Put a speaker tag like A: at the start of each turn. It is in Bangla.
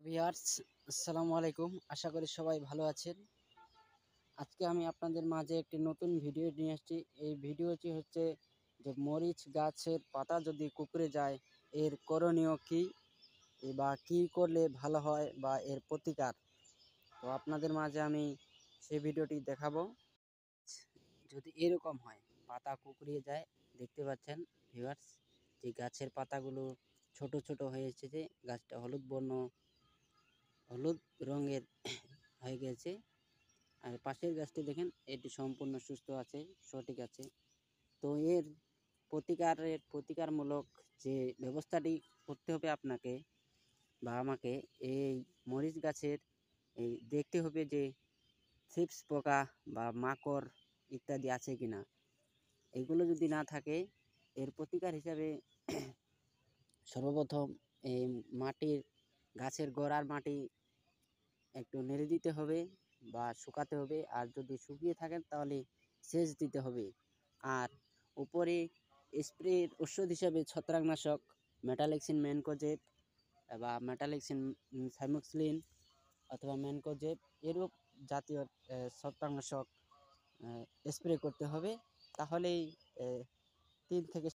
A: ভিউয়ার্স, আসসালামু আলাইকুম। আশা করি সবাই ভালো আছেন। আজকে আমি আপনাদের মাঝে একটি নতুন ভিডিও নিয়ে আসছি। এই ভিডিওটি হচ্ছে যে মরিচ গাছের পাতা যদি কুঁকড়ে যায় এর করণীয় কী বা কী করলে ভালো হয় বা এর প্রতিকার। তো আপনাদের মাঝে আমি সেই ভিডিওটি দেখাবো। যদি এরকম হয় পাতা কুঁকড়িয়ে যায়, দেখতে পাচ্ছেন ভিউয়ার্স যে গাছের পাতাগুলো ছোট ছোট হয়ে এসেছে, গাছটা হলুদ রঙের হয়ে গেছে। আর পাশের গাছটি দেখেন, এটি সম্পূর্ণ সুস্থ আছে, সঠিক আছে। তো এর প্রতিকারমূলক যে ব্যবস্থাটি করতে হবে আপনাকে বা আমাকে, এই মরিচ গাছের দেখতে হবে যে চিপস পোকা বা মাকড় ইত্যাদি আছে কিনা। এগুলো যদি না থাকে, এর প্রতিকার হিসাবে সর্বপ্রথম এই গাছের গোড়ার মাটি একটু নেড়ে দিতে হবে বা শুকাতে হবে। আর যদি শুকিয়ে থাকেন তাহলে সেচ দিতে হবে। আর উপরে স্প্রের ওষুধ হিসাবে ছত্রাকনাশক মেটালেক্সিন ম্যানকোজেব বা মেটালেক্সিন সাইমোক্সিলিন অথবা ম্যানকোজেব এরূপ জাতীয় ছত্রাকনাশক স্প্রে করতে হবে। তাহলেই 3 থেকে